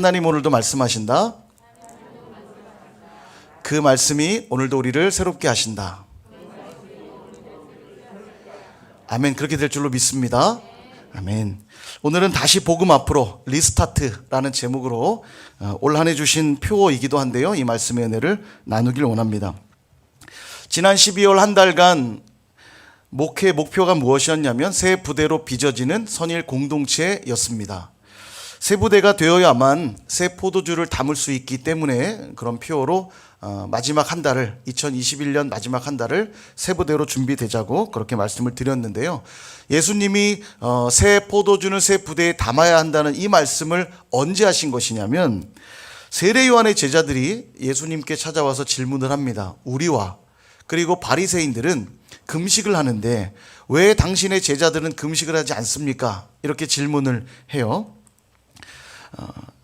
하나님 오늘도 말씀하신다. 그 말씀이 오늘도 우리를 새롭게 하신다. 아멘. 그렇게 될 줄로 믿습니다. 아멘. 오늘은 다시 복음 앞으로 리스타트라는 제목으로 올 한 해 주신 표이기도 한데요, 이 말씀의 은혜를 나누길 원합니다. 지난 12월 한 달간 목회 목표가 무엇이었냐면 새 부대로 빚어지는 선일 공동체였습니다. 새 부대가 되어야만 새 포도주를 담을 수 있기 때문에 그런 표로 마지막 한 달을, 2021년 마지막 한 달을 새 부대로 준비되자고 그렇게 말씀을 드렸는데요. 예수님이 새 포도주는 새 부대에 담아야 한다는 이 말씀을 언제 하신 것이냐면, 세례 요한의 제자들이 예수님께 찾아와서 질문을 합니다. 우리와 그리고 바리새인들은 금식을 하는데 왜 당신의 제자들은 금식을 하지 않습니까? 이렇게 질문을 해요.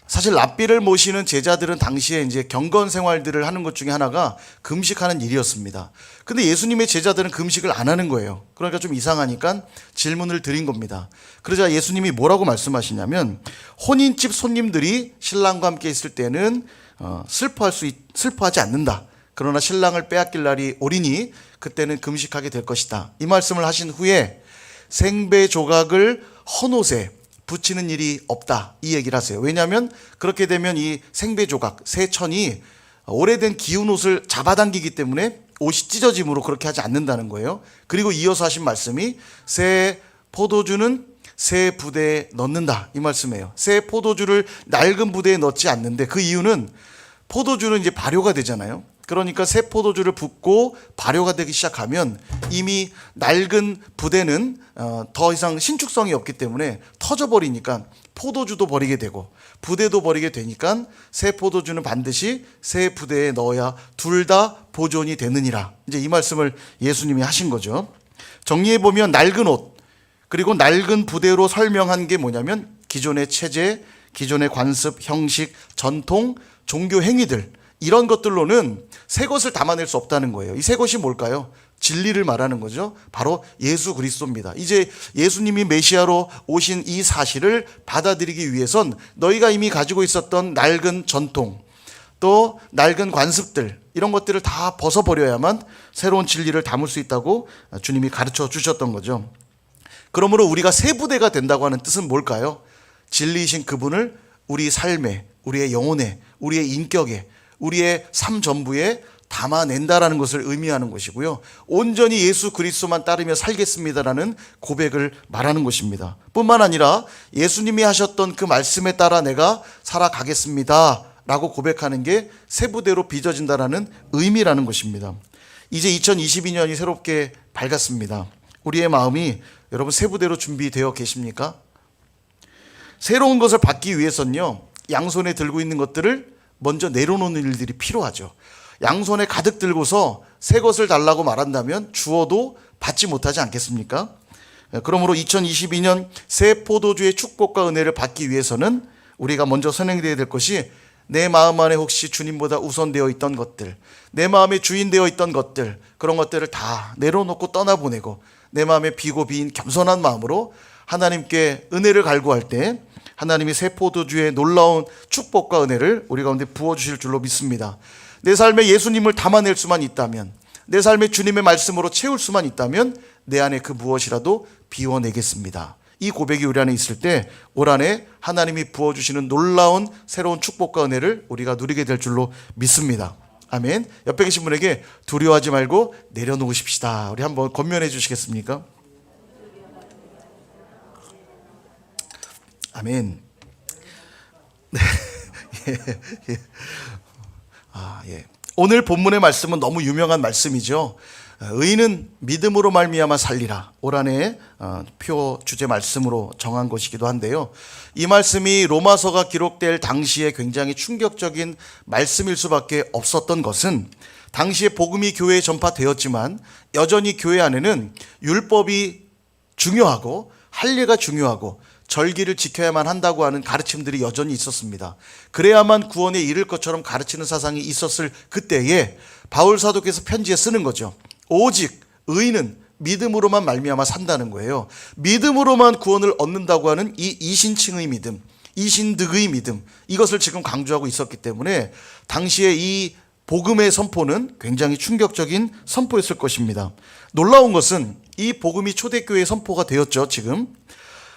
사실 랍비를 모시는 제자들은 당시에 이제 경건 생활들을 하는 것 중에 하나가 금식하는 일이었습니다. 근데 예수님의 제자들은 금식을 안 하는 거예요. 그러니까 좀 이상하니까 질문을 드린 겁니다. 그러자 예수님이 뭐라고 말씀하시냐면, 혼인집 손님들이 신랑과 함께 있을 때는 슬퍼하지 않는다. 그러나 신랑을 빼앗길 날이 오리니 그때는 금식하게 될 것이다. 이 말씀을 하신 후에 생배 조각을 헌옷에 붙이는 일이 없다, 이 얘기를 하세요. 왜냐하면 그렇게 되면 이 생배 조각, 새천이 오래된 기운 옷을 잡아당기기 때문에 옷이 찢어짐으로 그렇게 하지 않는다는 거예요. 그리고 이어서 하신 말씀이 새 포도주는 새 부대에 넣는다, 이 말씀이에요. 새 포도주를 낡은 부대에 넣지 않는데, 그 이유는 포도주는 이제 발효가 되잖아요. 그러니까 새 포도주를 붓고 발효가 되기 시작하면 이미 낡은 부대는 더 이상 신축성이 없기 때문에 터져버리니까 포도주도 버리게 되고 부대도 버리게 되니까 새 포도주는 반드시 새 부대에 넣어야 둘 다 보존이 되느니라. 이제 이 말씀을 예수님이 하신 거죠. 정리해보면 낡은 옷 그리고 낡은 부대로 설명한 게 뭐냐면 기존의 체제, 기존의 관습, 형식, 전통, 종교 행위들, 이런 것들로는 새 것을 담아낼 수 없다는 거예요. 이 새 것이 뭘까요? 진리를 말하는 거죠. 바로 예수 그리스도입니다. 이제 예수님이 메시아로 오신 이 사실을 받아들이기 위해선 너희가 이미 가지고 있었던 낡은 전통, 또 낡은 관습들, 이런 것들을 다 벗어버려야만 새로운 진리를 담을 수 있다고 주님이 가르쳐 주셨던 거죠. 그러므로 우리가 새 부대가 된다고 하는 뜻은 뭘까요? 진리이신 그분을 우리 삶에, 우리의 영혼에, 우리의 인격에, 우리의 삶 전부에 담아낸다라는 것을 의미하는 것이고요. 온전히 예수 그리스도만 따르며 살겠습니다라는 고백을 말하는 것입니다. 뿐만 아니라 예수님이 하셨던 그 말씀에 따라 내가 살아가겠습니다 라고 고백하는 게 새 부대로 빚어진다라는 의미라는 것입니다. 이제 2022년이 새롭게 밝았습니다. 우리의 마음이 여러분 새 부대로 준비되어 계십니까? 새로운 것을 받기 위해서는요, 양손에 들고 있는 것들을 먼저 내려놓는 일들이 필요하죠. 양손에 가득 들고서 새 것을 달라고 말한다면 주어도 받지 못하지 않겠습니까? 그러므로 2022년 새 포도주의 축복과 은혜를 받기 위해서는 우리가 먼저 선행되어야 될 것이, 내 마음 안에 혹시 주님보다 우선되어 있던 것들, 내 마음의 주인되어 있던 것들, 그런 것들을 다 내려놓고 떠나보내고 내 마음에 비고 비인 겸손한 마음으로 하나님께 은혜를 갈구할 때 하나님이 새 포도주의 놀라운 축복과 은혜를 우리 가운데 부어주실 줄로 믿습니다. 내 삶에 예수님을 담아낼 수만 있다면, 내 삶에 주님의 말씀으로 채울 수만 있다면 내 안에 그 무엇이라도 비워내겠습니다. 이 고백이 우리 안에 있을 때 올 한해 하나님이 부어주시는 놀라운 새로운 축복과 은혜를 우리가 누리게 될 줄로 믿습니다. 아멘. 옆에 계신 분에게 두려워하지 말고 내려놓으십시다. 우리 한번 권면해 주시겠습니까? 아멘. 네. 예. 오늘 본문의 말씀은 너무 유명한 말씀이죠. 의인은 믿음으로 말미암아 살리라. 올 한해 표 주제 말씀으로 정한 것이기도 한데요. 이 말씀이 로마서가 기록될 당시에 굉장히 충격적인 말씀일 수밖에 없었던 것은, 당시에 복음이 교회에 전파되었지만 여전히 교회 안에는 율법이 중요하고 할례가 중요하고 절기를 지켜야만 한다고 하는 가르침들이 여전히 있었습니다. 그래야만 구원에 이를 것처럼 가르치는 사상이 있었을 그때에 바울 사도께서 편지에 쓰는 거죠. 오직 의인은 믿음으로만 말미암아 산다는 거예요. 믿음으로만 구원을 얻는다고 하는 이 이신칭의 믿음, 이신득의 믿음, 이것을 지금 강조하고 있었기 때문에 당시에 이 복음의 선포는 굉장히 충격적인 선포였을 것입니다. 놀라운 것은 이 복음이 초대교회에 선포가 되었죠, 지금.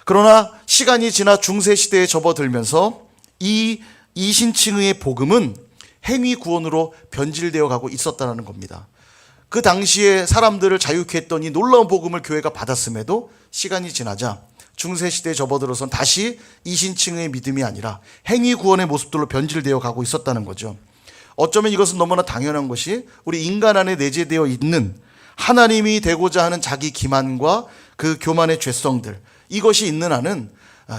그러나 시간이 지나 중세시대에 접어들면서 이 이신칭의의 복음은 행위 구원으로 변질되어 가고 있었다는 겁니다. 그 당시에 사람들을 자유케 했던 이 놀라운 복음을 교회가 받았음에도 시간이 지나자 중세시대에 접어들어선 다시 이신칭의 믿음이 아니라 행위 구원의 모습들로 변질되어 가고 있었다는 거죠. 어쩌면 이것은 너무나 당연한 것이 우리 인간 안에 내재되어 있는 하나님이 되고자 하는 자기 기만과 그 교만의 죄성들, 이것이 있는 한은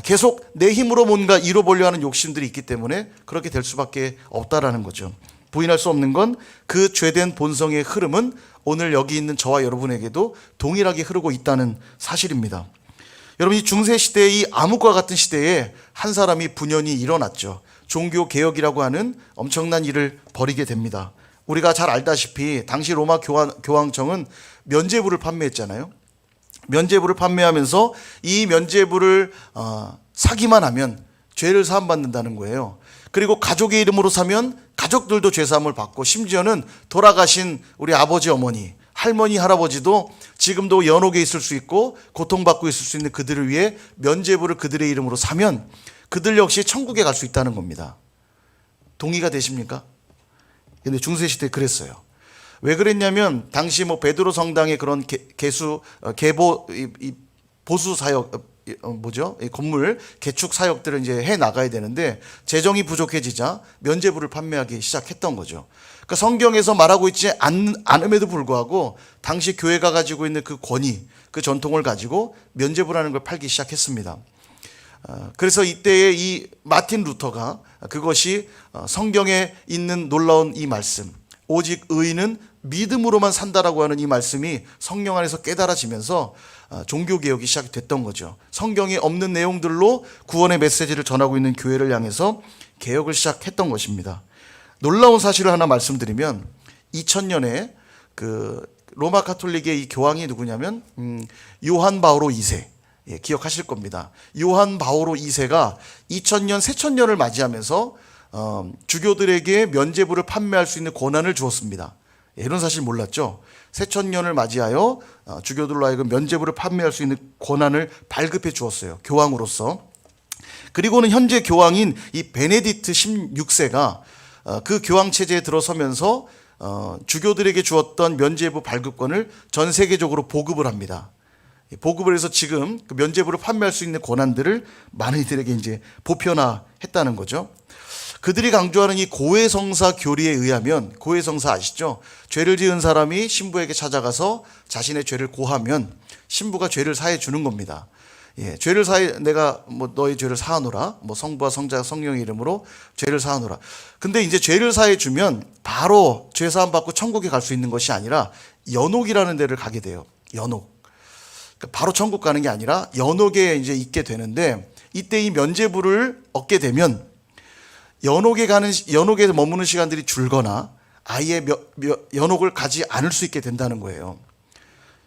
계속 내 힘으로 뭔가 이뤄보려 하는 욕심들이 있기 때문에 그렇게 될 수밖에 없다라는 거죠. 부인할 수 없는 건 그 죄된 본성의 흐름은 오늘 여기 있는 저와 여러분에게도 동일하게 흐르고 있다는 사실입니다. 여러분, 이 중세시대의 이 암흑과 같은 시대에 한 사람이 분연히 일어났죠. 종교개혁이라고 하는 엄청난 일을 벌이게 됩니다. 우리가 잘 알다시피 당시 로마 교황청은 면죄부를 판매했잖아요. 면죄부를 판매하면서 이 면죄부를 사기만 하면 죄를 사함받는다는 거예요. 그리고 가족의 이름으로 사면 가족들도 죄사함을 받고, 심지어는 돌아가신 우리 아버지, 어머니, 할머니, 할아버지도 지금도 연옥에 있을 수 있고 고통받고 있을 수 있는 그들을 위해 면죄부를 그들의 이름으로 사면 그들 역시 천국에 갈 수 있다는 겁니다. 동의가 되십니까? 근데 중세시대에 그랬어요. 왜 그랬냐면 당시 뭐 베드로 성당의 그런 보수 사역, 이 건물 개축 사역들을 이제 해 나가야 되는데 재정이 부족해지자 면죄부를 판매하기 시작했던 거죠. 그러니까 성경에서 말하고 있지 않음에도 불구하고 당시 교회가 가지고 있는 그 권위, 그 전통을 가지고 면죄부라는 걸 팔기 시작했습니다. 그래서 이때에 이 마틴 루터가 그것이 성경에 있는 놀라운 이 말씀, 오직 의인은 믿음으로만 산다라고 하는 이 말씀이 성령 안에서 깨달아지면서 종교개혁이 시작이 됐던 거죠. 성경에 없는 내용들로 구원의 메시지를 전하고 있는 교회를 향해서 개혁을 시작했던 것입니다. 놀라운 사실을 하나 말씀드리면 2000년에 그 로마 카톨릭의 이 교황이 누구냐면 요한 바오로 2세, 기억하실 겁니다. 요한 바오로 2세가 2000년 새천년을 맞이하면서 주교들에게 면죄부를 판매할 수 있는 권한을 주었습니다. 이런 사실 몰랐죠? 새천년을 맞이하여 주교들로 하여금 면죄부를 판매할 수 있는 권한을 발급해 주었어요. 교황으로서. 그리고는 현재 교황인 이 베네딕트 16세가 그 교황 체제에 들어서면서 주교들에게 주었던 면죄부 발급권을 전 세계적으로 보급을 합니다. 보급을 해서 지금 그 면죄부를 판매할 수 있는 권한들을 많은 이들에게 이제 보편화했다는 거죠. 그들이 강조하는 이 고해성사 교리에 의하면, 고해성사 아시죠? 죄를 지은 사람이 신부에게 찾아가서 자신의 죄를 고하면 신부가 죄를 사해 주는 겁니다. 죄를 내가 뭐 너의 죄를 사하노라, 뭐 성부와 성자와 성령의 이름으로 죄를 사하노라. 근데 이제 죄를 사해 주면 바로 죄 사함 받고 천국에 갈 수 있는 것이 아니라 연옥이라는 데를 가게 돼요. 연옥. 그러니까 바로 천국 가는 게 아니라 연옥에 이제 있게 되는데, 이때 이 면죄부를 얻게 되면 연옥에 머무는 시간들이 줄거나 아예 연옥을 가지 않을 수 있게 된다는 거예요.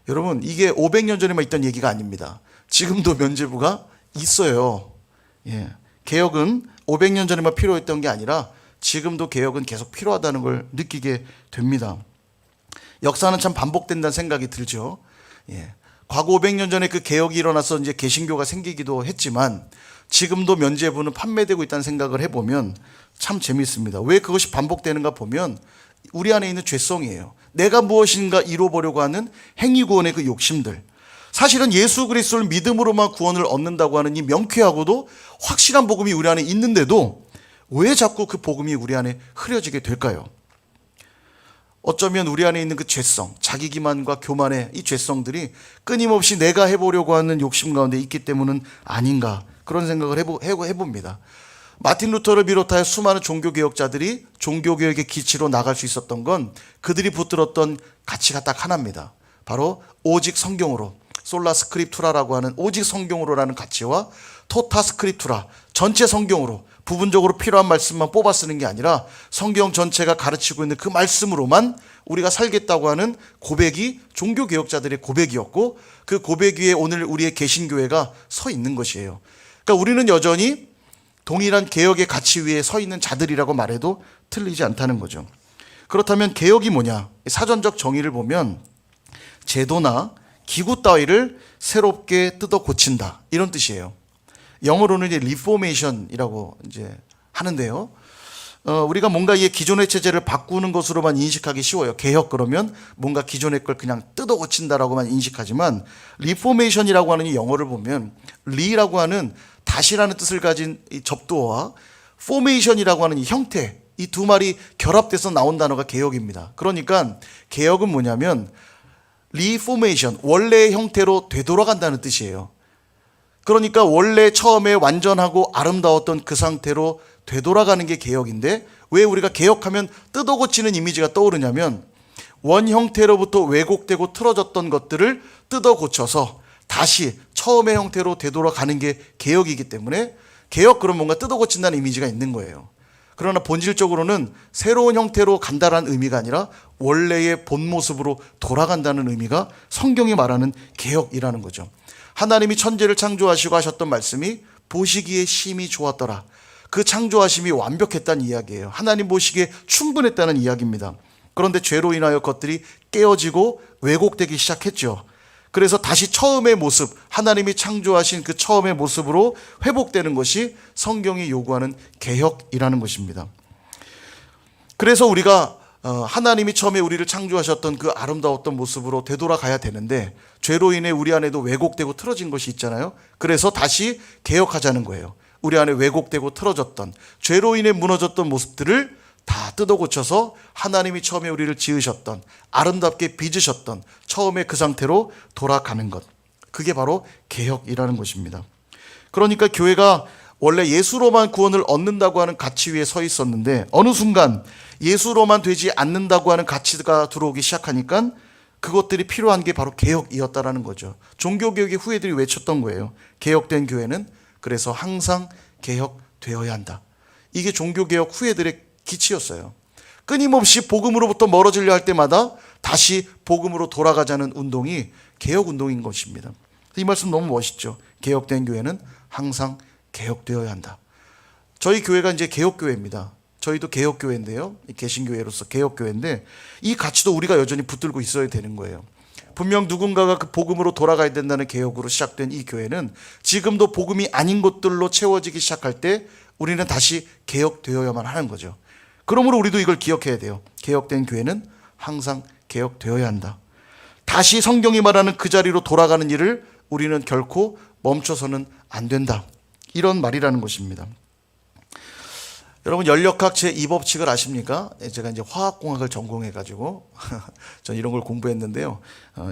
여러분, 이게 500년 전에만 있던 얘기가 아닙니다. 지금도 면죄부가 있어요. 개혁은 500년 전에만 필요했던 게 아니라 지금도 개혁은 계속 필요하다는 걸 느끼게 됩니다. 역사는 참 반복된다는 생각이 들죠. 과거 500년 전에 그 개혁이 일어나서 이제 개신교가 생기기도 했지만 지금도 면죄부는 판매되고 있다는 생각을 해보면 참 재미있습니다. 왜 그것이 반복되는가 보면 우리 안에 있는 죄성이에요. 내가 무엇인가 이루어보려고 하는 행위구원의 그 욕심들. 사실은 예수 그리스도를 믿음으로만 구원을 얻는다고 하는 이 명쾌하고도 확실한 복음이 우리 안에 있는데도 왜 자꾸 그 복음이 우리 안에 흐려지게 될까요? 어쩌면 우리 안에 있는 그 죄성, 자기 기만과 교만의 이 죄성들이 끊임없이 내가 해보려고 하는 욕심 가운데 있기 때문은 아닌가, 그런 생각을 해봅니다. 마틴 루터를 비롯하여 수많은 종교개혁자들이 종교개혁의 기치로 나갈 수 있었던 건 그들이 붙들었던 가치가 딱 하나입니다. 바로 오직 성경으로, 솔라 스크립투라라고 하는 오직 성경으로라는 가치와 토타 스크립투라, 전체 성경으로, 부분적으로 필요한 말씀만 뽑아 쓰는 게 아니라 성경 전체가 가르치고 있는 그 말씀으로만 우리가 살겠다고 하는 고백이 종교개혁자들의 고백이었고, 그 고백 위에 오늘 우리의 개신교회가 서 있는 것이에요. 그러니까 우리는 여전히 동일한 개혁의 가치 위에 서 있는 자들이라고 말해도 틀리지 않다는 거죠. 그렇다면 개혁이 뭐냐? 사전적 정의를 보면 제도나 기구 따위를 새롭게 뜯어 고친다, 이런 뜻이에요. 영어로는 이제 리포메이션이라고 이제 하는데요. 우리가 뭔가 이 기존의 체제를 바꾸는 것으로만 인식하기 쉬워요. 개혁 그러면 뭔가 기존의 걸 그냥 뜯어 고친다라고만 인식하지만, 리포메이션이라고 하는 이 영어를 보면 리라고 하는 다시라는 뜻을 가진 이 접두어와 포메이션이라고 하는 이 형태, 이 두 말이 결합돼서 나온 단어가 개혁입니다. 그러니까 개혁은 뭐냐면 리포메이션, 원래의 형태로 되돌아간다는 뜻이에요. 그러니까 원래 처음에 완전하고 아름다웠던 그 상태로 되돌아가는 게 개혁인데, 왜 우리가 개혁하면 뜯어 고치는 이미지가 떠오르냐면 원 형태로부터 왜곡되고 틀어졌던 것들을 뜯어 고쳐서 다시 처음의 형태로 되돌아가는 게 개혁이기 때문에, 개혁 그럼 뭔가 뜯어 고친다는 이미지가 있는 거예요. 그러나 본질적으로는 새로운 형태로 간다라는 의미가 아니라 원래의 본 모습으로 돌아간다는 의미가 성경이 말하는 개혁이라는 거죠. 하나님이 천지를 창조하시고 하셨던 말씀이 보시기에 심히 좋았더라. 그 창조하심이 완벽했다는 이야기예요. 하나님 보시기에 충분했다는 이야기입니다. 그런데 죄로 인하여 것들이 깨어지고 왜곡되기 시작했죠. 그래서 다시 처음의 모습, 하나님이 창조하신 그 처음의 모습으로 회복되는 것이 성경이 요구하는 개혁이라는 것입니다. 그래서 우리가 하나님이 처음에 우리를 창조하셨던 그 아름다웠던 모습으로 되돌아가야 되는데, 죄로 인해 우리 안에도 왜곡되고 틀어진 것이 있잖아요. 그래서 다시 개혁하자는 거예요. 우리 안에 왜곡되고 틀어졌던, 죄로 인해 무너졌던 모습들을 다 뜯어 고쳐서 하나님이 처음에 우리를 지으셨던, 아름답게 빚으셨던 처음에 그 상태로 돌아가는 것, 그게 바로 개혁이라는 것입니다. 그러니까 교회가 원래 예수로만 구원을 얻는다고 하는 가치 위에 서 있었는데, 어느 순간 예수로만 되지 않는다고 하는 가치가 들어오기 시작하니까 그것들이 필요한 게 바로 개혁이었다라는 거죠. 종교개혁의 후예들이 외쳤던 거예요. 개혁된 교회는 그래서 항상 개혁되어야 한다. 이게 종교개혁 후예들의 기치였어요. 끊임없이 복음으로부터 멀어지려 할 때마다 다시 복음으로 돌아가자는 운동이 개혁운동인 것입니다. 이 말씀 너무 멋있죠. 개혁된 교회는 항상 개혁되어야 한다. 저희 교회가 이제 개혁교회입니다. 저희도 개혁교회인데요. 개신교회로서 개혁교회인데, 이 가치도 우리가 여전히 붙들고 있어야 되는 거예요. 분명 누군가가 그 복음으로 돌아가야 된다는 개혁으로 시작된 이 교회는 지금도 복음이 아닌 것들로 채워지기 시작할 때 우리는 다시 개혁되어야만 하는 거죠. 그러므로 우리도 이걸 기억해야 돼요. 개혁된 교회는 항상 개혁되어야 한다. 다시 성경이 말하는 그 자리로 돌아가는 일을 우리는 결코 멈춰서는 안 된다. 이런 말이라는 것입니다. 여러분, 연력학 제2법칙을 아십니까? 제가 이제 화학공학을 전공해가지고 전 이런 걸 공부했는데요.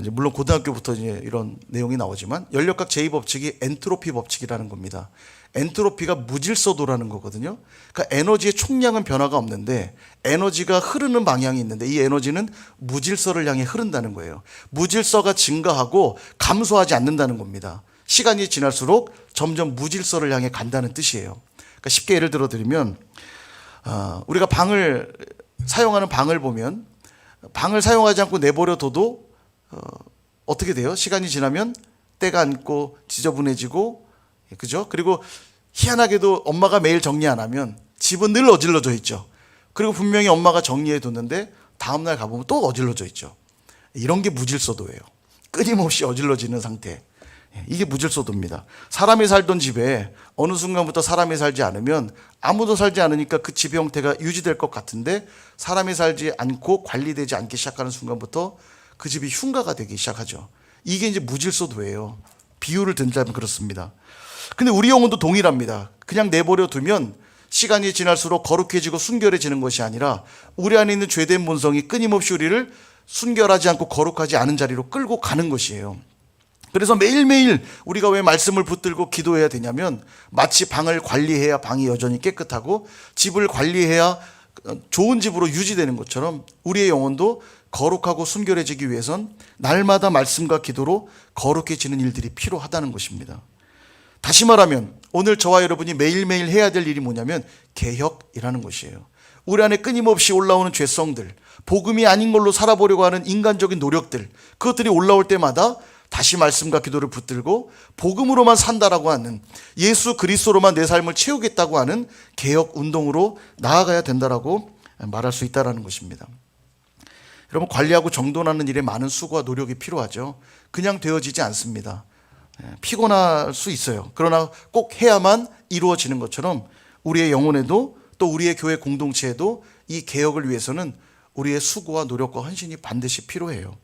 이제 물론 고등학교부터 이제 이런 내용이 나오지만, 연력학 제2법칙이 엔트로피 법칙이라는 겁니다. 엔트로피가 무질서도라는 거거든요. 그러니까 에너지의 총량은 변화가 없는데 에너지가 흐르는 방향이 있는데, 이 에너지는 무질서를 향해 흐른다는 거예요. 무질서가 증가하고 감소하지 않는다는 겁니다. 시간이 지날수록 점점 무질서를 향해 간다는 뜻이에요. 그러니까 쉽게 예를 들어 드리면, 우리가 방을 사용하는 방을 보면, 방을 사용하지 않고 내버려 둬도 어떻게 돼요? 시간이 지나면 때가 앉고 지저분해지고, 그죠? 그리고 희한하게도 엄마가 매일 정리 안 하면 집은 늘 어질러져 있죠. 그리고 분명히 엄마가 정리해 뒀는데 다음날 가보면 또 어질러져 있죠. 이런 게 무질서도예요. 끊임없이 어질러지는 상태. 이게 무질서도입니다. 사람이 살던 집에 어느 순간부터 사람이 살지 않으면, 아무도 살지 않으니까 그 집의 형태가 유지될 것 같은데, 사람이 살지 않고 관리되지 않기 시작하는 순간부터 그 집이 흉가가 되기 시작하죠. 이게 이제 무질서도예요. 비유를 든다면 그렇습니다. 근데 우리 영혼도 동일합니다. 그냥 내버려 두면 시간이 지날수록 거룩해지고 순결해지는 것이 아니라 우리 안에 있는 죄된 본성이 끊임없이 우리를 순결하지 않고 거룩하지 않은 자리로 끌고 가는 것이에요. 그래서 매일매일 우리가 왜 말씀을 붙들고 기도해야 되냐면, 마치 방을 관리해야 방이 여전히 깨끗하고 집을 관리해야 좋은 집으로 유지되는 것처럼 우리의 영혼도 거룩하고 순결해지기 위해선 날마다 말씀과 기도로 거룩해지는 일들이 필요하다는 것입니다. 다시 말하면 오늘 저와 여러분이 매일매일 해야 될 일이 뭐냐면 개혁이라는 것이에요. 우리 안에 끊임없이 올라오는 죄성들, 복음이 아닌 걸로 살아보려고 하는 인간적인 노력들, 그것들이 올라올 때마다 다시 말씀과 기도를 붙들고 복음으로만 산다라고 하는, 예수 그리스도로만 내 삶을 채우겠다고 하는 개혁 운동으로 나아가야 된다라고 말할 수 있다라는 것입니다. 여러분, 관리하고 정돈하는 일에 많은 수고와 노력이 필요하죠. 그냥 되어지지 않습니다. 피곤할 수 있어요. 그러나 꼭 해야만 이루어지는 것처럼 우리의 영혼에도 또 우리의 교회 공동체에도 이 개혁을 위해서는 우리의 수고와 노력과 헌신이 반드시 필요해요.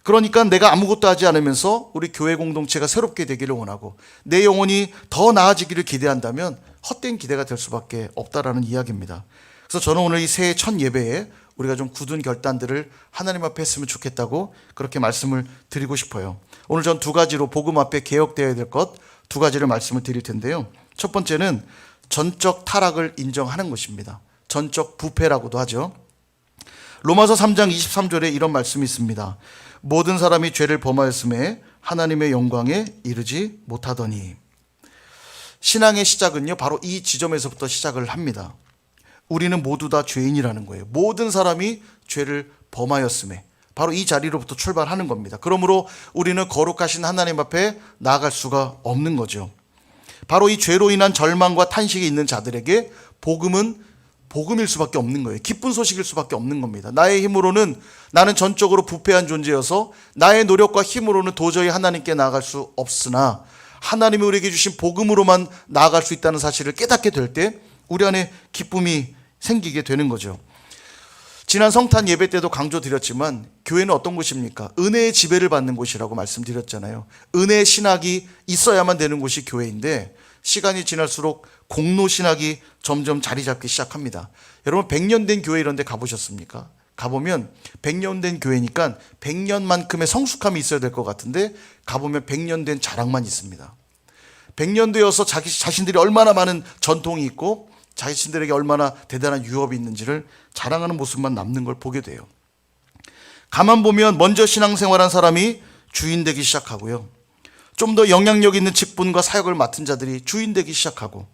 그러니까 내가 아무것도 하지 않으면서 우리 교회 공동체가 새롭게 되기를 원하고 내 영혼이 더 나아지기를 기대한다면 헛된 기대가 될 수밖에 없다라는 이야기입니다. 그래서 저는 오늘 이 새해 첫 예배에 우리가 좀 굳은 결단들을 하나님 앞에 했으면 좋겠다고 그렇게 말씀을 드리고 싶어요. 오늘 전 두 가지로 복음 앞에 개혁되어야 될 것 두 가지를 말씀을 드릴 텐데요. 첫 번째는 전적 타락을 인정하는 것입니다. 전적 부패라고도 하죠. 로마서 3장 23절에 이런 말씀이 있습니다. 모든 사람이 죄를 범하였음에 하나님의 영광에 이르지 못하더니. 신앙의 시작은요, 바로 이 지점에서부터 시작을 합니다. 우리는 모두 다 죄인이라는 거예요. 모든 사람이 죄를 범하였음에, 바로 이 자리로부터 출발하는 겁니다. 그러므로 우리는 거룩하신 하나님 앞에 나아갈 수가 없는 거죠. 바로 이 죄로 인한 절망과 탄식이 있는 자들에게 복음은 복음일 수밖에 없는 거예요. 기쁜 소식일 수밖에 없는 겁니다. 나의 힘으로는, 나는 전적으로 부패한 존재여서 나의 노력과 힘으로는 도저히 하나님께 나아갈 수 없으나 하나님이 우리에게 주신 복음으로만 나아갈 수 있다는 사실을 깨닫게 될 때 우리 안에 기쁨이 생기게 되는 거죠. 지난 성탄 예배 때도 강조드렸지만 교회는 어떤 곳입니까? 은혜의 지배를 받는 곳이라고 말씀드렸잖아요. 은혜의 신학이 있어야만 되는 곳이 교회인데 시간이 지날수록 공로 신학이 점점 자리 잡기 시작합니다. 여러분, 100년 된 교회 이런 데 가보셨습니까? 가보면 100년 된 교회니까 100년만큼의 성숙함이 있어야 될 것 같은데 가보면 100년 된 자랑만 있습니다. 100년 되어서 자신들이 얼마나 많은 전통이 있고 자신들에게 얼마나 대단한 유업이 있는지를 자랑하는 모습만 남는 걸 보게 돼요. 가만 보면 먼저 신앙생활한 사람이 주인 되기 시작하고요. 좀 더 영향력 있는 직분과 사역을 맡은 자들이 주인 되기 시작하고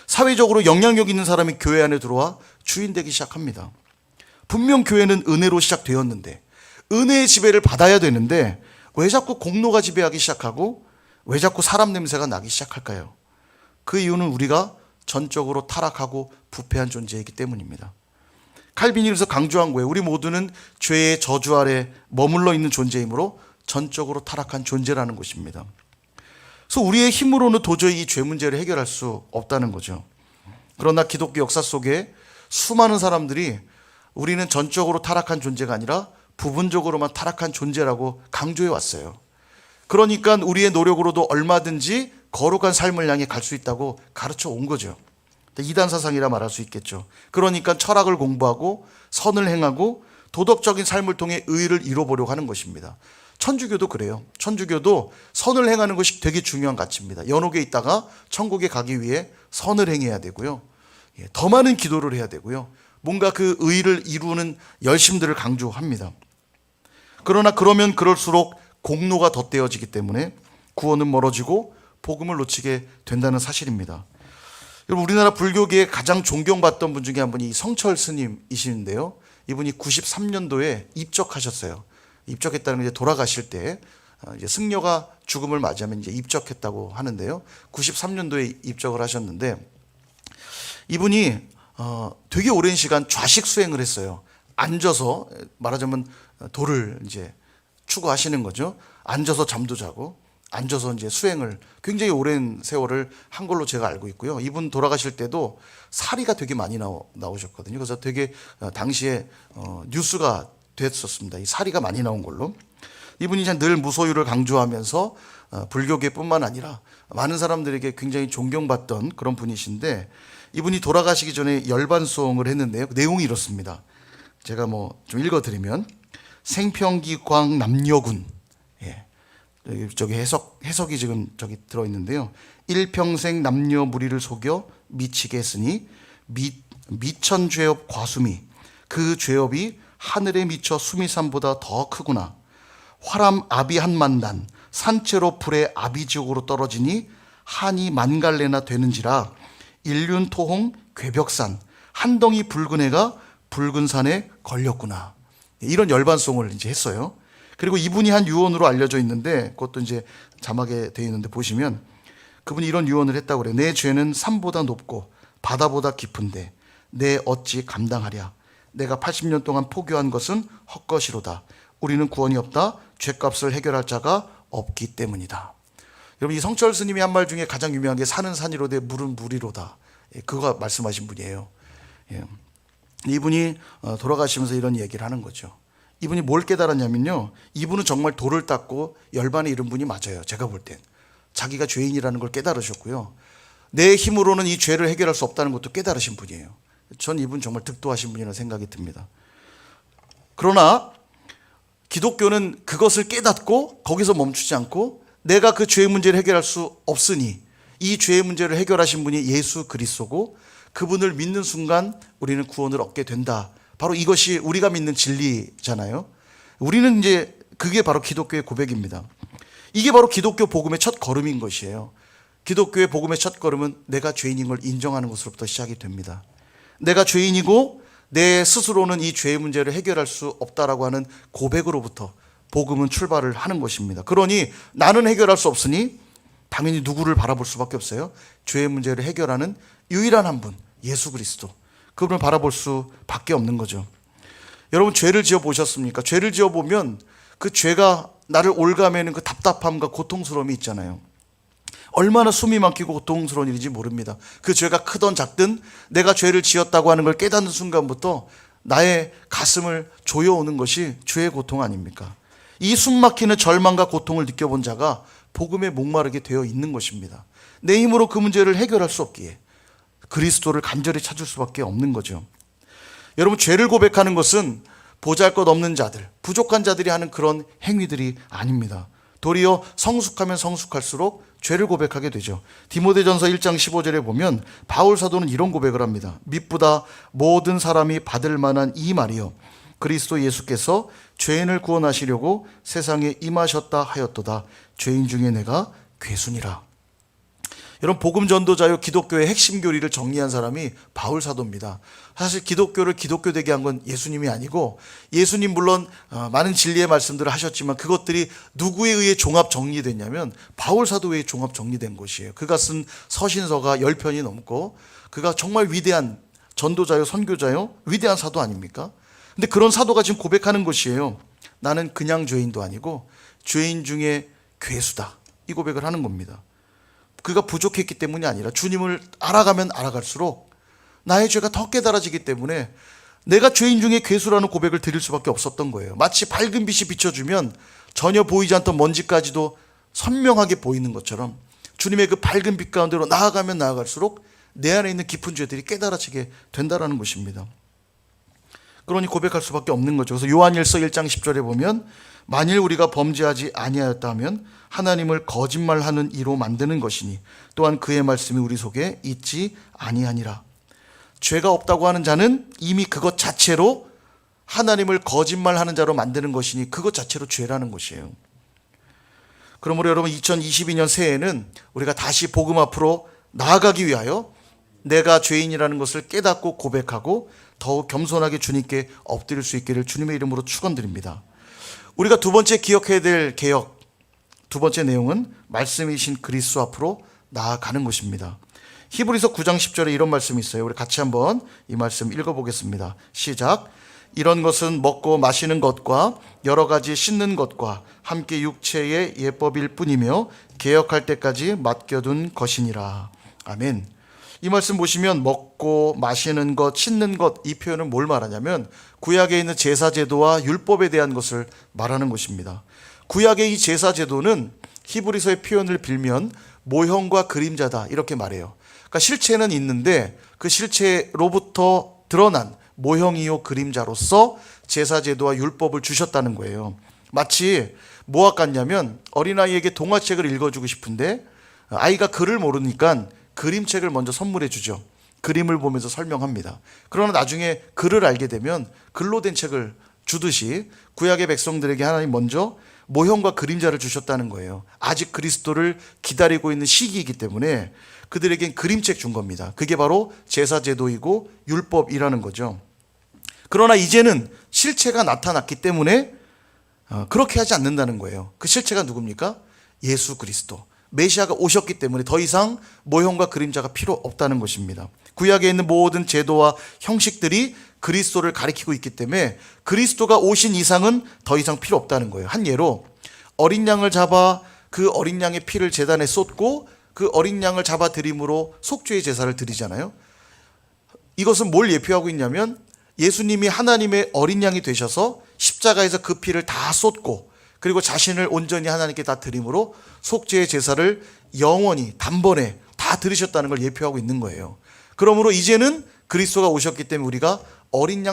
사회적으로 영향력 있는 사람이 교회 안에 들어와 주인 되기 시작합니다. 분명 교회는 은혜로 시작되었는데 은혜의 지배를 받아야 되는데 왜 자꾸 공로가 지배하기 시작하고 왜 자꾸 사람 냄새가 나기 시작할까요? 그 이유는 우리가 전적으로 타락하고 부패한 존재이기 때문입니다. 칼빈이 그래서 강조한 거예요. 우리 모두는 죄의 저주 아래 머물러 있는 존재이므로 전적으로 타락한 존재라는 것입니다. 그래서 우리의 힘으로는 도저히 이 죄 문제를 해결할 수 없다는 거죠. 그러나 기독교 역사 속에 수많은 사람들이 우리는 전적으로 타락한 존재가 아니라 부분적으로만 타락한 존재라고 강조해 왔어요. 그러니까 우리의 노력으로도 얼마든지 거룩한 삶을 향해 갈 수 있다고 가르쳐 온 거죠. 이단 사상이라 말할 수 있겠죠. 그러니까 철학을 공부하고 선을 행하고 도덕적인 삶을 통해 의를 이뤄보려고 하는 것입니다. 천주교도 그래요. 천주교도 선을 행하는 것이 되게 중요한 가치입니다. 연옥에 있다가 천국에 가기 위해 선을 행해야 되고요. 더 많은 기도를 해야 되고요. 뭔가 그 의를 이루는 열심들을 강조합니다. 그러나 그러면 그럴수록 공로가 덧대어지기 때문에 구원은 멀어지고 복음을 놓치게 된다는 사실입니다. 여러분, 우리나라 불교계에 가장 존경받던 분 중에 한 분이 성철 스님이시는데요. 이분이 93년도에 입적하셨어요. 입적했다는 게 이제 돌아가실 때 이제 승려가 죽음을 맞이하면 이제 입적했다고 하는데요. 93년도에 입적을 하셨는데 이분이 되게 오랜 시간 좌식 수행을 했어요. 앉아서, 말하자면 도를 이제 추구하시는 거죠. 앉아서 잠도 자고 앉아서 이제 수행을 굉장히 오랜 세월을 한 걸로 제가 알고 있고요. 이분 돌아가실 때도 사리가 되게 많이 나오셨거든요. 그래서 되게 당시에 뉴스가 됐었습니다. 이 사리가 많이 나온 걸로. 이분이 늘 무소유를 강조하면서 불교계뿐만 아니라 많은 사람들에게 굉장히 존경받던 그런 분이신데 이분이 돌아가시기 전에 열반송을 했는데요. 그 내용이 이렇습니다. 제가 좀 읽어드리면 생평기광 남녀군, 저기 해석이 지금 저기 들어있는데요. 일평생 남녀 무리를 속여 미치게 했으니 미천 죄업 과수미, 그 죄업이 하늘에 미쳐 수미산보다 더 크구나. 화람 아비 한 만단, 산채로 불의 아비지옥으로 떨어지니 한이 만갈래나 되는지라. 일륜 토홍 괴벽산, 한 덩이 붉은 애가 붉은 산에 걸렸구나. 이런 열반송을 이제 했어요. 그리고 이분이 한 유언으로 알려져 있는데, 그것도 이제 자막에 되어 있는데 보시면 그분이 이런 유언을 했다고 그래요. 내 죄는 산보다 높고 바다보다 깊은데 내 어찌 감당하랴. 내가 80년 동안 포교한 것은 헛것이로다. 우리는 구원이 없다. 죄값을 해결할 자가 없기 때문이다. 여러분, 이 성철 스님이 한 말 중에 가장 유명한 게 산은 산이로되 물은 물이로다. 그거 말씀하신 분이에요. 이분이 돌아가시면서 이런 얘기를 하는 거죠. 이분이 뭘 깨달았냐면요, 이분은 정말 돌을 닦고 열반에 이른 분이 맞아요. 제가 볼 땐 자기가 죄인이라는 걸 깨달으셨고요, 내 힘으로는 이 죄를 해결할 수 없다는 것도 깨달으신 분이에요. 전 이분 정말 득도하신 분이라는 생각이 듭니다. 그러나 기독교는 그것을 깨닫고 거기서 멈추지 않고, 내가 그 죄의 문제를 해결할 수 없으니 이 죄의 문제를 해결하신 분이 예수 그리스도고, 그분을 믿는 순간 우리는 구원을 얻게 된다. 바로 이것이 우리가 믿는 진리잖아요. 우리는 이제 그게 바로 기독교의 고백입니다. 이게 바로 기독교 복음의 첫 걸음인 것이에요. 기독교의 복음의 첫 걸음은 내가 죄인인 걸 인정하는 것으로부터 시작이 됩니다. 내가 죄인이고 내 스스로는 이 죄의 문제를 해결할 수 없다라고 하는 고백으로부터 복음은 출발을 하는 것입니다. 그러니 나는 해결할 수 없으니 당연히 누구를 바라볼 수밖에 없어요. 죄의 문제를 해결하는 유일한 한 분, 예수 그리스도. 그분을 바라볼 수밖에 없는 거죠. 여러분, 죄를 지어 보셨습니까? 죄를 지어 보면 그 죄가 나를 올가매는 그 답답함과 고통스러움이 있잖아요. 얼마나 숨이 막히고 고통스러운 일인지 모릅니다. 그 죄가 크든 작든 내가 죄를 지었다고 하는 걸 깨닫는 순간부터 나의 가슴을 조여오는 것이 죄의 고통 아닙니까? 이 숨 막히는 절망과 고통을 느껴본 자가 복음에 목마르게 되어 있는 것입니다. 내 힘으로 그 문제를 해결할 수 없기에 그리스도를 간절히 찾을 수밖에 없는 거죠. 여러분, 죄를 고백하는 것은 보잘것없는 자들, 부족한 자들이 하는 그런 행위들이 아닙니다. 도리어 성숙하면 성숙할수록 죄를 고백하게 되죠. 디모데전서 1장 15절에 보면 바울 사도는 이런 고백을 합니다. mit보다 모든 사람이 받을 만한 이 말이요, 그리스도 예수께서 죄인을 구원하시려고 세상에 임하셨다 하였도다. 죄인 중에 내가 괴순이라. 여러분, 복음 전도자요, 기독교의 핵심 교리를 정리한 사람이 바울 사도입니다. 사실 기독교를 기독교 되게 한 건 예수님이 아니고, 예수님 물론 많은 진리의 말씀들을 하셨지만 그것들이 누구에 의해 종합 정리됐냐면 바울 사도에 의해 종합 정리된 것이에요. 그가 쓴 서신서가 10편이 넘고, 그가 정말 위대한 전도자요, 선교자요, 위대한 사도 아닙니까? 근데 그런 사도가 지금 고백하는 것이에요. 나는 그냥 죄인도 아니고 죄인 중에 괴수다. 이 고백을 하는 겁니다. 그가 부족했기 때문이 아니라 주님을 알아가면 알아갈수록 나의 죄가 더 깨달아지기 때문에 내가 죄인 중에 괴수라는 고백을 드릴 수밖에 없었던 거예요. 마치 밝은 빛이 비춰주면 전혀 보이지 않던 먼지까지도 선명하게 보이는 것처럼 주님의 그 밝은 빛 가운데로 나아가면 나아갈수록 내 안에 있는 깊은 죄들이 깨달아지게 된다는 것입니다. 그러니 고백할 수밖에 없는 거죠. 그래서 요한일서 1장 10절에 보면 만일 우리가 범죄하지 아니하였다 하면 하나님을 거짓말하는 이로 만드는 것이니 또한 그의 말씀이 우리 속에 있지 아니하니라. 죄가 없다고 하는 자는 이미 그것 자체로 하나님을 거짓말하는 자로 만드는 것이니 그것 자체로 죄라는 것이에요. 그러므로 여러분, 2022년 새해에는 우리가 다시 복음 앞으로 나아가기 위하여 내가 죄인이라는 것을 깨닫고 고백하고 더욱 겸손하게 주님께 엎드릴 수 있기를 주님의 이름으로 축원드립니다. 우리가 두 번째 기억해야 될 개혁, 두 번째 내용은 말씀이신 그리스도 앞으로 나아가는 것입니다. 히브리서 9장 10절에 이런 말씀이 있어요. 우리 같이 한번 이 말씀 읽어보겠습니다. 시작. 이런 것은 먹고 마시는 것과 여러 가지 씻는 것과 함께 육체의 예법일 뿐이며 개혁할 때까지 맡겨둔 것이니라. 아멘. 이 말씀 보시면 먹고 마시는 것, 씻는 것, 이 표현은 뭘 말하냐면 구약에 있는 제사제도와 율법에 대한 것을 말하는 것입니다. 구약의 이 제사제도는 히브리서의 표현을 빌면 모형과 그림자다, 이렇게 말해요. 그러니까 실체는 있는데 그 실체로부터 드러난 모형이요 그림자로서 제사제도와 율법을 주셨다는 거예요. 마치 뭐와 같냐면 어린아이에게 동화책을 읽어주고 싶은데 아이가 글을 모르니까 그림책을 먼저 선물해 주죠. 그림을 보면서 설명합니다. 그러나 나중에 글을 알게 되면 글로 된 책을 주듯이 구약의 백성들에게 하나님 먼저 모형과 그림자를 주셨다는 거예요. 아직 그리스도를 기다리고 있는 시기이기 때문에 그들에겐 그림책 준 겁니다. 그게 바로 제사제도이고 율법이라는 거죠. 그러나 이제는 실체가 나타났기 때문에 그렇게 하지 않는다는 거예요. 그 실체가 누굽니까? 예수 그리스도. 메시아가 오셨기 때문에 더 이상 모형과 그림자가 필요 없다는 것입니다. 구약에 있는 모든 제도와 형식들이 그리스도를 가리키고 있기 때문에 그리스도가 오신 이상은 더 이상 필요 없다는 거예요. 한 예로 어린 양을 잡아 그 어린 양의 피를 제단에 쏟고 그 어린 양을 잡아 드림으로 속죄의 제사를 드리잖아요. 이것은 뭘 예표하고 있냐면 예수님이 하나님의 어린 양이 되셔서 십자가에서 그 피를 다 쏟고 그리고 자신을 온전히 하나님께 다 드림으로 속죄의 제사를 영원히 단번에 다 드리셨다는 걸 예표하고 있는 거예요. 그러므로 이제는 그리스도가 오셨기 때문에 우리가 어린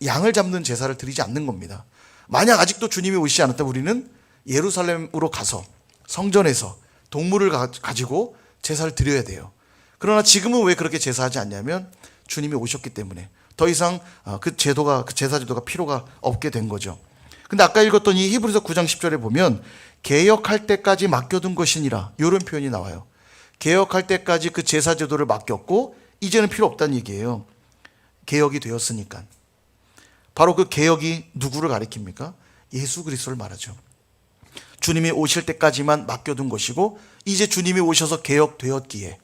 양을 잡는 제사를 드리지 않는 겁니다. 만약 아직도 주님이 오시지 않았다면 우리는 예루살렘으로 가서 성전에서 동물을 가지고 제사를 드려야 돼요. 그러나 지금은 왜 그렇게 제사하지 않냐면 주님이 오셨기 때문에 더 이상 그 제사 제도가 필요가 없게 된 거죠. 근데 아까 읽었던 이 히브리서 9장 10절에 보면 개혁할 때까지 맡겨둔 것이니라 이런 표현이 나와요. 개혁할 때까지 그 제사 제도를 맡겼고 이제는 필요 없다는 얘기예요. 개혁이 되었으니까. 바로 그 개혁이 누구를 가리킵니까? 예수 그리스도를 말하죠. 주님이 오실 때까지만 맡겨둔 것이고 이제 주님이 오셔서 개혁되었기에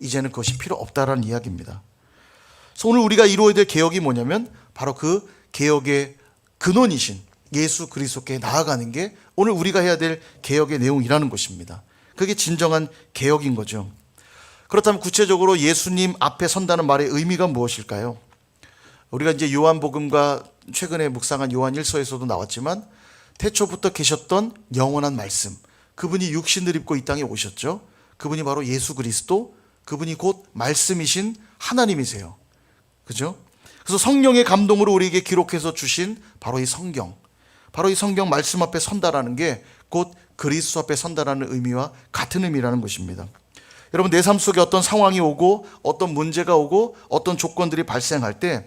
이제는 그것이 필요 없다라는 이야기입니다. 그래서 오늘 우리가 이루어야 될 개혁이 뭐냐면 바로 그 개혁의 근원이신 예수 그리스도께 나아가는 게 오늘 우리가 해야 될 개혁의 내용이라는 것입니다. 그게 진정한 개혁인 거죠. 그렇다면 구체적으로 예수님 앞에 선다는 말의 의미가 무엇일까요? 우리가 이제 요한복음과 최근에 묵상한 요한 1서에서도 나왔지만 태초부터 계셨던 영원한 말씀, 그분이 육신을 입고 이 땅에 오셨죠. 그분이 바로 예수 그리스도, 그분이 곧 말씀이신 하나님이세요. 그죠? 그래서 성령의 감동으로 우리에게 기록해서 주신 바로 이 성경 말씀 앞에 선다라는 게 곧 그리스도 앞에 선다라는 의미와 같은 의미라는 것입니다. 여러분, 내 삶 속에 어떤 상황이 오고 어떤 문제가 오고 어떤 조건들이 발생할 때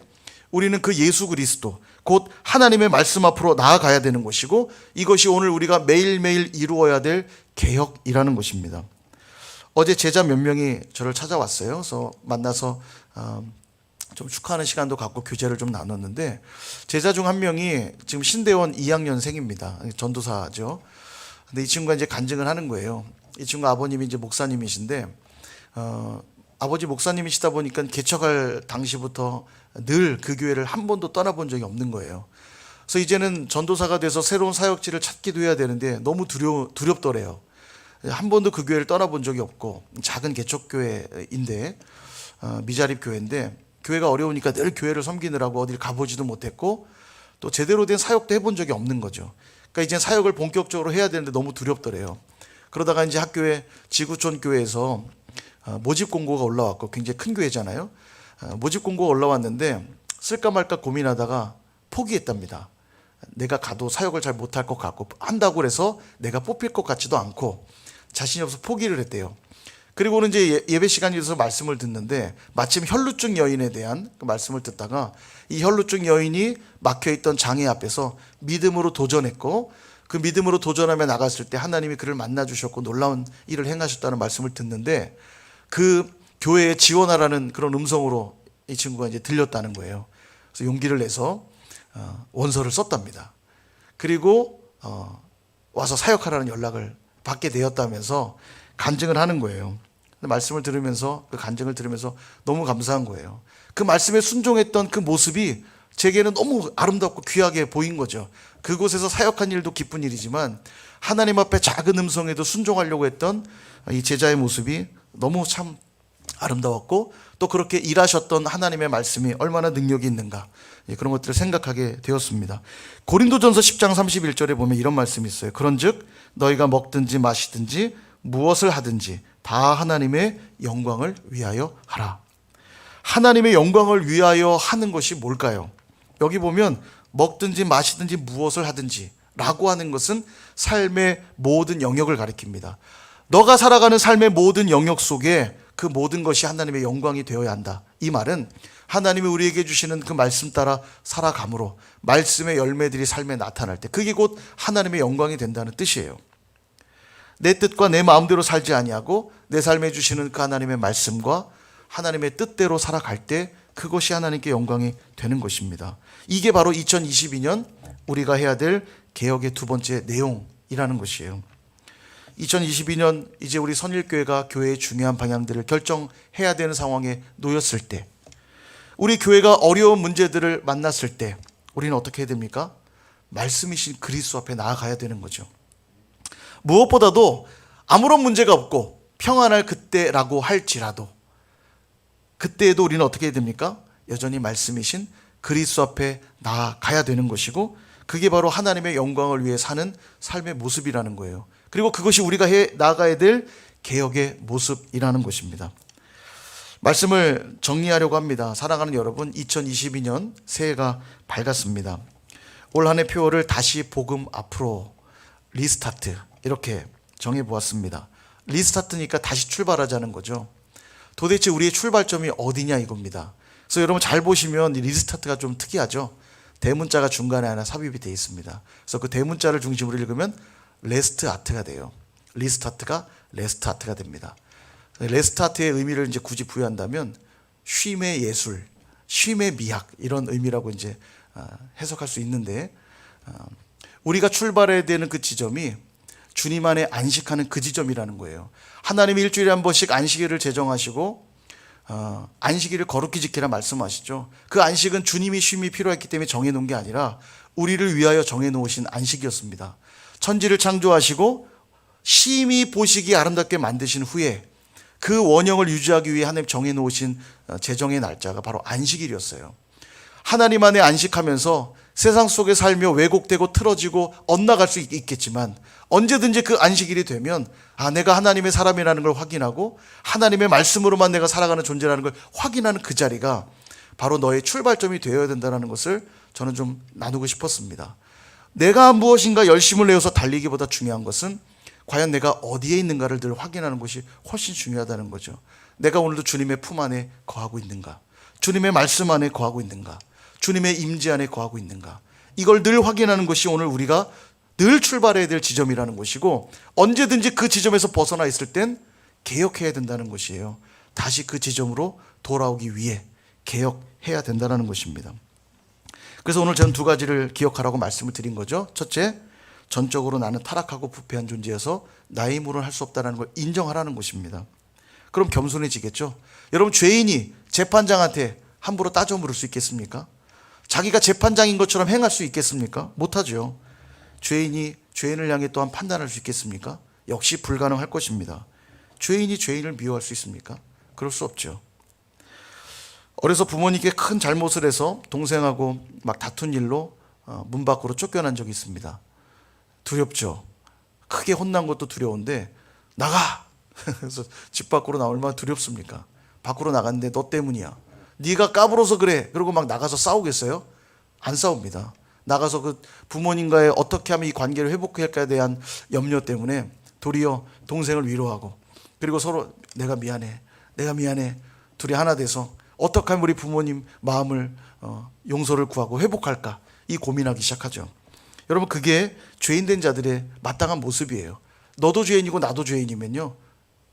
우리는 그 예수 그리스도 곧 하나님의 말씀 앞으로 나아가야 되는 것이고 이것이 오늘 우리가 매일매일 이루어야 될 개혁이라는 것입니다. 어제 제자 몇 명이 저를 찾아왔어요. 그래서 만나서 좀 축하하는 시간도 갖고 교제를 좀 나눴는데 제자 중 한 명이 지금 신대원 2학년생입니다. 전도사죠. 근데 이 친구가 이제 간증을 하는 거예요. 이 친구 아버님이 이제 목사님이신데 아버지 목사님이시다 보니까 개척할 당시부터 늘 그 교회를 한 번도 떠나본 적이 없는 거예요. 그래서 이제는 전도사가 돼서 새로운 사역지를 찾기도 해야 되는데 너무 두렵더래요. 한 번도 그 교회를 떠나본 적이 없고 작은 개척교회인데 미자립 교회인데 교회가 어려우니까 늘 교회를 섬기느라고 어딜 가보지도 못했고 또 제대로 된 사역도 해본 적이 없는 거죠. 그러니까 이제 사역을 본격적으로 해야 되는데 너무 두렵더래요. 그러다가 이제 학교에 지구촌 교회에서 모집 공고가 올라왔고 굉장히 큰 교회잖아요. 모집 공고가 올라왔는데 쓸까 말까 고민하다가 포기했답니다. 내가 가도 사역을 잘 못할 것 같고 한다고 해서 내가 뽑힐 것 같지도 않고 자신이 없어서 포기를 했대요. 그리고는 이제 예배 시간이 돼서 말씀을 듣는데 마침 혈루증 여인에 대한 그 말씀을 듣다가 이 혈루증 여인이 막혀있던 장애 앞에서 믿음으로 도전했고 그 믿음으로 도전하며 나갔을 때 하나님이 그를 만나주셨고 놀라운 일을 행하셨다는 말씀을 듣는데 그 교회에 지원하라는 그런 음성으로 이 친구가 이제 들렸다는 거예요. 그래서 용기를 내서 원서를 썼답니다. 그리고 와서 사역하라는 연락을 받게 되었다면서 간증을 하는 거예요. 말씀을 들으면서 그 간증을 들으면서 너무 감사한 거예요. 그 말씀에 순종했던 그 모습이 제게는 너무 아름답고 귀하게 보인 거죠. 그곳에서 사역한 일도 기쁜 일이지만 하나님 앞에 작은 음성에도 순종하려고 했던 이 제자의 모습이 너무 참 아름다웠고 또 그렇게 일하셨던 하나님의 말씀이 얼마나 능력이 있는가 그런 것들을 생각하게 되었습니다. 고린도전서 10장 31절에 보면 이런 말씀이 있어요. 그런즉 너희가 먹든지 마시든지 무엇을 하든지 다 하나님의 영광을 위하여 하라. 하나님의 영광을 위하여 하는 것이 뭘까요? 여기 보면 먹든지 마시든지 무엇을 하든지 라고 하는 것은 삶의 모든 영역을 가리킵니다. 너가 살아가는 삶의 모든 영역 속에 그 모든 것이 하나님의 영광이 되어야 한다. 이 말은 하나님이 우리에게 주시는 그 말씀 따라 살아감으로 말씀의 열매들이 삶에 나타날 때 그게 곧 하나님의 영광이 된다는 뜻이에요. 내 뜻과 내 마음대로 살지 아니하고 내 삶에 주시는 그 하나님의 말씀과 하나님의 뜻대로 살아갈 때 그것이 하나님께 영광이 되는 것입니다. 이게 바로 2022년 우리가 해야 될 개혁의 두 번째 내용이라는 것이에요. 2022년 이제 우리 선일교회가 교회의 중요한 방향들을 결정해야 되는 상황에 놓였을 때, 우리 교회가 어려운 문제들을 만났을 때 우리는 어떻게 해야 됩니까? 말씀이신 그리스도 앞에 나아가야 되는 거죠. 무엇보다도 아무런 문제가 없고 평안할 그때라고 할지라도 그때에도 우리는 어떻게 해야 됩니까? 여전히 말씀이신 그리스도 앞에 나아가야 되는 것이고, 그게 바로 하나님의 영광을 위해 사는 삶의 모습이라는 거예요. 그리고 그것이 우리가 나아가야 될 개혁의 모습이라는 것입니다. 말씀을 정리하려고 합니다. 사랑하는 여러분, 2022년 새해가 밝았습니다. 올 한 해 표어를 다시 복음 앞으로, 리스타트, 이렇게 정해보았습니다. 리스타트니까 다시 출발하자는 거죠. 도대체 우리의 출발점이 어디냐 이겁니다. 그래서 여러분 잘 보시면 리스타트가 좀 특이하죠. 대문자가 중간에 하나 삽입이 되어 있습니다. 그래서 그 대문자를 중심으로 읽으면 레스트 아트가 돼요. 리스타트가 레스트 아트가 됩니다. 레스트 아트의 의미를 이제 굳이 부여한다면 쉼의 예술, 쉼의 미학, 이런 의미라고 이제 해석할 수 있는데, 우리가 출발해야 되는 그 지점이 주님 안에 안식하는 그 지점이라는 거예요. 하나님이 일주일에 한 번씩 안식일을 제정하시고 안식일을 거룩히 지키라 말씀하시죠. 그 안식은 주님이 쉼이 필요했기 때문에 정해놓은 게 아니라 우리를 위하여 정해놓으신 안식이었습니다. 천지를 창조하시고 심히 보시기 아름답게 만드신 후에 그 원형을 유지하기 위해 하나님 정해놓으신 제정의 날짜가 바로 안식일이었어요. 하나님 안에 안식하면서 세상 속에 살며 왜곡되고 틀어지고 엇나갈 수 있겠지만 언제든지 그 안식일이 되면 내가 하나님의 사람이라는 걸 확인하고 하나님의 말씀으로만 내가 살아가는 존재라는 걸 확인하는 그 자리가 바로 너의 출발점이 되어야 된다는 것을 저는 좀 나누고 싶었습니다. 내가 무엇인가 열심을 내어서 달리기보다 중요한 것은 과연 내가 어디에 있는가를 늘 확인하는 것이 훨씬 중요하다는 거죠. 내가 오늘도 주님의 품 안에 거하고 있는가, 주님의 말씀 안에 거하고 있는가, 주님의 임재 안에 거하고 있는가, 이걸 늘 확인하는 것이 오늘 우리가 늘 출발해야 될 지점이라는 것이고, 언제든지 그 지점에서 벗어나 있을 땐 개혁해야 된다는 것이에요. 다시 그 지점으로 돌아오기 위해 개혁해야 된다는 것입니다. 그래서 오늘 저는 두 가지를 기억하라고 말씀을 드린 거죠. 첫째, 전적으로 나는 타락하고 부패한 존재여서 나의 힘으로는 할 수 없다는 걸 인정하라는 것입니다. 그럼 겸손해지겠죠. 여러분, 죄인이 재판장한테 함부로 따져 물을 수 있겠습니까? 자기가 재판장인 것처럼 행할 수 있겠습니까? 못하죠. 죄인이 죄인을 향해 또한 판단할 수 있겠습니까? 역시 불가능할 것입니다. 죄인이 죄인을 미워할 수 있습니까? 그럴 수 없죠. 어려서 부모님께 큰 잘못을 해서 동생하고 막 다툰 일로 문 밖으로 쫓겨난 적이 있습니다. 두렵죠. 크게 혼난 것도 두려운데 나가! 그래서 집 밖으로 나올 얼마나 두렵습니까? 밖으로 나갔는데 너 때문이야. 네가 까불어서 그래. 그러고 막 나가서 싸우겠어요? 안 싸웁니다. 나가서 그 부모님과의 어떻게 하면 이 관계를 회복할까에 대한 염려 때문에 도리어 동생을 위로하고, 그리고 서로 내가 미안해, 내가 미안해, 둘이 하나 돼서 어떻게 하면 우리 부모님 마음을 용서를 구하고 회복할까, 이 고민하기 시작하죠. 여러분, 그게 죄인된 자들의 마땅한 모습이에요. 너도 죄인이고 나도 죄인이면요,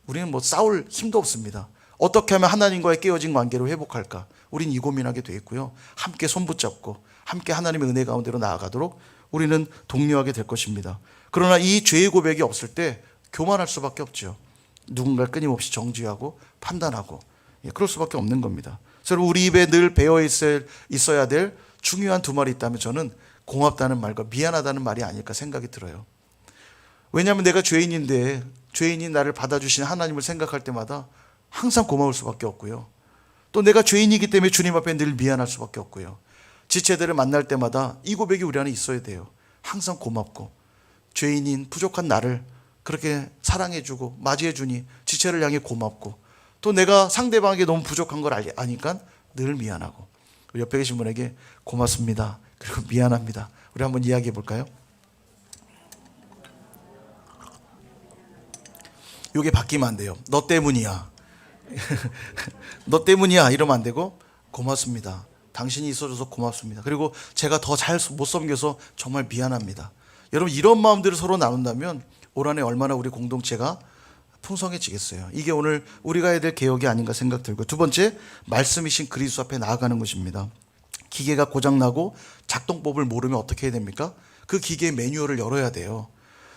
우리는 뭐 싸울 힘도 없습니다. 어떻게 하면 하나님과의 깨어진 관계를 회복할까, 우린 이 고민하게 돼 있고요. 함께 손붙잡고 함께 하나님의 은혜 가운데로 나아가도록 우리는 독려하게 될 것입니다. 그러나 이 죄의 고백이 없을 때 교만할 수밖에 없죠. 누군가를 끊임없이 정죄하고 판단하고, 그럴 수밖에 없는 겁니다. 그래서 우리 입에 늘 배어 있어야 될 중요한 두 말이 있다면 저는 고맙다는 말과 미안하다는 말이 아닐까 생각이 들어요. 왜냐하면 내가 죄인인데 죄인인 나를 받아주신 하나님을 생각할 때마다 항상 고마울 수밖에 없고요. 또 내가 죄인이기 때문에 주님 앞에 늘 미안할 수밖에 없고요. 지체들을 만날 때마다 이 고백이 우리 안에 있어야 돼요. 항상 고맙고, 죄인인 부족한 나를 그렇게 사랑해주고 맞이해주니 지체를 향해 고맙고, 또 내가 상대방에게 너무 부족한 걸 아니까 늘 미안하고, 옆에 계신 분에게 고맙습니다, 그리고 미안합니다, 우리 한번 이야기해 볼까요? 이게 바뀌면 안 돼요. 너 때문이야. 너 때문이야 이러면 안 되고, 고맙습니다, 당신이 있어줘서 고맙습니다, 그리고 제가 더 잘 못 섬겨서 정말 미안합니다. 여러분, 이런 마음들을 서로 나눈다면 올 한해 얼마나 우리 공동체가 풍성해지겠어요. 이게 오늘 우리가 해야 될 개혁이 아닌가 생각 들고, 두 번째, 말씀이신 그리스도 앞에 나아가는 것입니다. 기계가 고장나고 작동법을 모르면 어떻게 해야 됩니까? 그 기계의 매뉴얼을 열어야 돼요.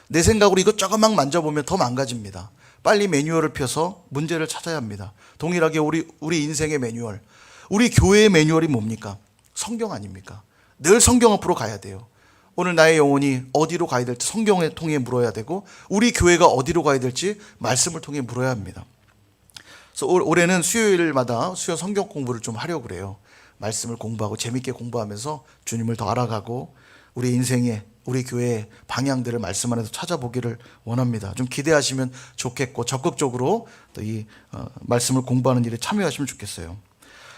내 생각으로 이거 조금만 만져보면 더 망가집니다. 빨리 매뉴얼을 펴서 문제를 찾아야 합니다. 동일하게 우리 인생의 매뉴얼, 우리 교회의 매뉴얼이 뭡니까? 성경 아닙니까? 늘 성경 앞으로 가야 돼요. 오늘 나의 영혼이 어디로 가야 될지 성경을 통해 물어야 되고, 우리 교회가 어디로 가야 될지 말씀을 통해 물어야 합니다. 그래서 올해는 수요일마다 수요 성경 공부를 좀 하려고 그래요. 말씀을 공부하고 재밌게 공부하면서 주님을 더 알아가고 우리 인생의, 우리 교회의 방향들을 말씀 안에서 찾아보기를 원합니다. 좀 기대하시면 좋겠고 적극적으로 또 이 말씀을 공부하는 일에 참여하시면 좋겠어요.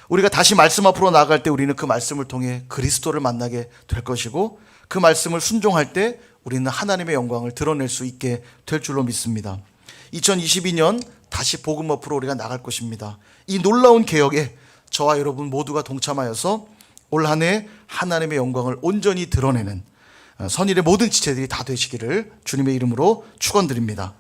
우리가 다시 말씀 앞으로 나아갈 때 우리는 그 말씀을 통해 그리스도를 만나게 될 것이고, 그 말씀을 순종할 때 우리는 하나님의 영광을 드러낼 수 있게 될 줄로 믿습니다. 2022년 다시 복음 앞으로 우리가 나갈 것입니다. 이 놀라운 개혁에 저와 여러분 모두가 동참하여서 올 한 해 하나님의 영광을 온전히 드러내는 선일의 모든 지체들이 다 되시기를 주님의 이름으로 축원드립니다.